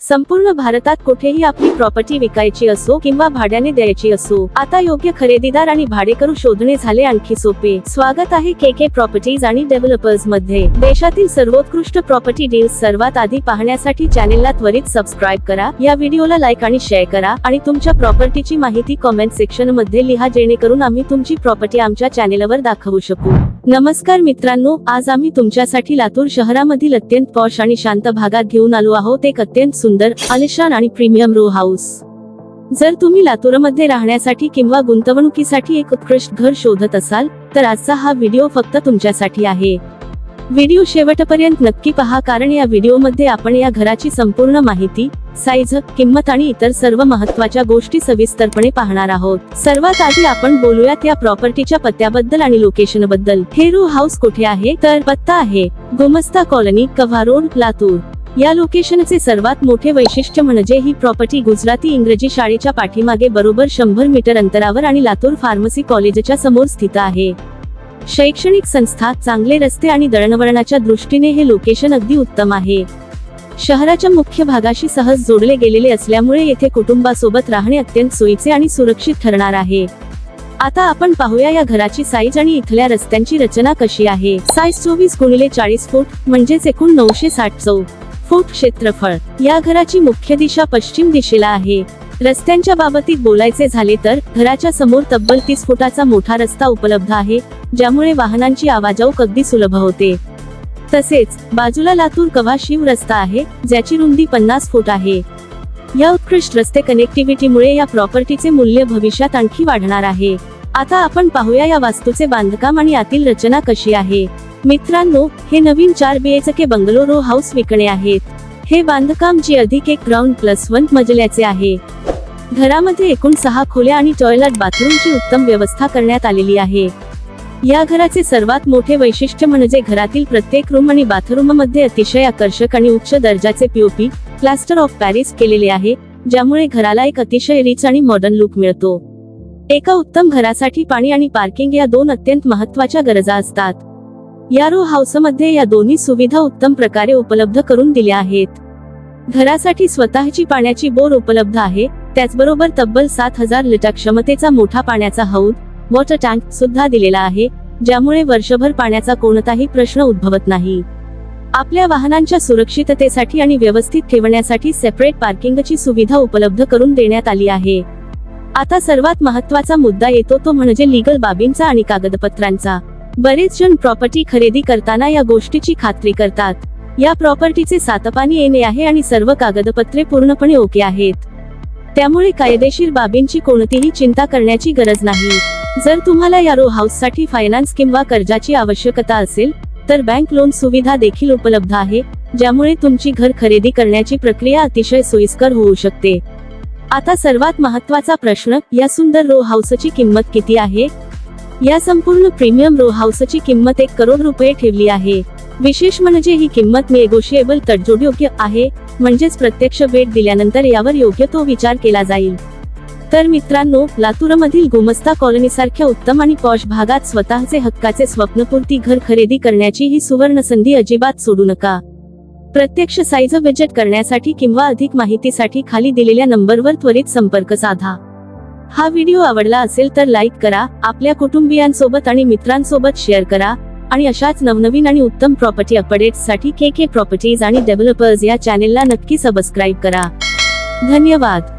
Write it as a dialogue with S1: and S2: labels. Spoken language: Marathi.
S1: संपूर्ण भारतात कुठेही आपली प्रॉपर्टी विकायची असो किंवा भाड्याने द्यायची असो, आता योग्य खरेदीदार आणि भाडेकरू शोधणे झाले आणखी सोपे। स्वागत आहे केके प्रॉपर्टीज आणि डेव्हलपर्स मध्ये। देशातील सर्वोत्कृष्ट प्रॉपर्टी डील्स सर्वात आधी पाहण्यासाठी चॅनेलला त्वरित सबस्क्राईब करा, या व्हिडिओला लाईक आणि शेअर करा आणि तुमच्या प्रॉपर्टीची माहिती कमेंट सेक्शन मध्ये लिहा, जेणेकरून आम्ही तुमची प्रॉपर्टी आमच्या चॅनेलवर दाखवू शकू। नमस्कार मित्रांनो, आज आम्ही तुमच्यासाठी लातूर शहरामधील अत्यंत पॉश आणि शांत भागात घेऊन आलो आहोत। एक अत्यंत सुंदर, आलिशान आणि प्रीमियम रो हाऊस। जर तुम्ही लातूरमध्ये राहण्यासाठी किंवा गुंतवणुकीसाठी एक उत्कृष्ट घर शोधत असाल तर आजचा हा व्हिडिओ फक्त तुमच्यासाठी आहे। व्हिडिओ शेवटपर्यंत नक्की पहा, कारण या व्हिडिओमध्ये आपण या घराची संपूर्ण माहिती, साईज, किंमत आणि इतर सर्व महत्त्वाच्या गोष्टी सविस्तरपणे पाहणार आहोत। सर्वात आधी आपण बोलूयात या प्रॉपर्टीच्या पत्त्याबद्दल आणि लोकेशनबद्दल। हे रो हाऊस कुठे आहे तर पत्ता आहे गुमस्ता कॉलनी, कव्हा रोड, लातूर। या लोकेशनचे सर्वात मोठे वैशिष्ट्य म्हणजे ही प्रॉपर्टी गुजराती इंग्रजी शाळेच्या पाठीमागे बरोबर 100 मीटर अंतरावर आणि लातूर फार्मसी कॉलेजच्या समोर स्थित आहे। शैक्षणिक संस्था, चांगले रस्ते आणि दळणवळणाच्या दृष्टीने हे लोकेशन अगदी उत्तम आहे। शहराच्या मुख्य भागाशी सहज जोडले गेलेले असल्यामुळे येथे कुटुंबासोबत राहणे अत्यंत सोयीचे आणि सुरक्षित ठरणार आहे। आता आपण पाहूया या घराची साईज आणि इथल्या रस्त्यांची रचना कशी आहे। साईज 24x40 फूट म्हणजेच एकूण 960 फूट क्षेत्रफळ। या घराची मुख्य दिशा पश्चिम दिशेला आहे। रस्त्यांच्या बाबतीत बोलायचे झाले तर घराच्या समोर तब्बल 30 फुटाचा मोठा रस्ता उपलब्ध आहे, ज्यामुळे वाहनांची आवाजावक अगदी सुलभ होते। तसेच बाजूला लातूर कव्हा शिव रस्ता आहे, ज्याची रुंदी 50 फूट आहे। या उत्कृष्ट रस्ते कनेक्टिव्हिटीमुळे या प्रॉपर्टीचे मूल्य भविष्यात आणखी वाढणार आहे। आता आपण पाहूया या वास्तूचे बांधकाम आणि आतील रचना कशी आहे। मित्रांनो, हे नवीन 4 BHK बंगलो रो हाऊस विकणे आहेत। हे बांधकाम G+1 ग्राउंड +1 मजल्याचे आहे। घरामध्ये एकूण 6 खोल्या आणि टॉयलेट बाथरूमची उत्तम व्यवस्था करण्यात आलेली आहे। या घराचे सर्वात मोठे वैशिष्ट्य म्हणजे घरातील प्रत्येक रूम आणि बाथरूम मध्ये अतिशय आकर्षक आणि उच्च दर्जाचे POP प्लास्टर ऑफ पॅरिस केलेले आहे, ज्यामुळे घराला एक अतिशय रिच आणि मॉडर्न लुक मिळतो। एका उत्तम घरासाठी पाणी आणि पार्किंग या दोन अत्यंत महत्त्वाच्या गरजा असतात। या रो हाऊसमध्ये या दोन्ही सुविधा उत्तम प्रकारे उपलब्ध करून दिल्या आहेत। घरासाठी स्वतःची पाण्याची बोर उपलब्ध आहे, त्याचबरोबर तब्बल 7000 लिटर क्षमतेचा मोठा पाण्याचा हौद, वॉटर टँक सुद्धा दिलेला आहे, ज्यामुळे वर्षभर पाण्याचा कोणताही प्रश्न उद्भवत नाही। आपल्या वाहनांच्या सुरक्षिततेसाठी आणि व्यवस्थित ठेवण्यासाठी सेपरेट पार्किंगची सुविधा उपलब्ध करून देण्यात आली आहे। आता सर्वात महत्त्वाचा मुद्दा येतो तो म्हणजे लीगल बाबींचा आणि कागदपत्रांचा। बरेच जण प्रॉपर्टी खरेदी करताना या गोष्टीची खात्री करतात। या प्रॉपर्टीचे सातपाणी येणे आहे आणि सर्व कागदपत्रे पूर्णपणे ओके आहेत, त्यामुळे कायदेशीर बाबींची कोणतीही चिंता करण्याची गरज नाही। जर तुम्हाला या रो हाऊससाठी फायनान्स किंवा कर्जाची आवश्यकता असेल तर बँक लोन सुविधा देखील उपलब्ध आहे, ज्यामुळे तुमची घर खरेदी करण्याची प्रक्रिया अतिशय सोयीस्कर होऊ शकते। आता सर्वात महत्त्वाचा प्रश्न, या सुंदर रो हाऊसची किंमत किती आहे? या संपूर्ण प्रीमियम रो हाऊसची किंमत 1 करोड रुपये ठेवली आहे। विशेष म्हणजे ही किंमत नेगोशिएबल तडजोडयोग्य आहे, म्हणजेच प्रत्यक्ष भेट दिल्यानंतर यावर योग्य तो विचार केला जाईल। तर मित्रांनो, लातूरमधील गुमस्ता कॉलनीसारख्या उत्तम आणि पॉश भागात स्वतःचे हक्काचे स्वप्नपूर्ती घर खरेदी करण्याची ही सुवर्ण संधी अजिबात सोडू नका। प्रत्यक्ष साईज विजिट करण्यासाठी किंवा अधिक माहितीसाठी खाली दिलेल्या नंबरवर त्वरित संपर्क साधा। हा व्हिडिओ आवडला असेल तर लाईक करा, आपल्या कुटुंबियांसोबत आणि मित्रांसोबत शेअर करा आणि अशाच नवनवीन आणि उत्तम प्रॉपर्टी अपडेट्ससाठी केके प्रॉपर्टीज आणि डेव्हलपर्स या चॅनेलला नक्की सबस्क्राईब करा। धन्यवाद।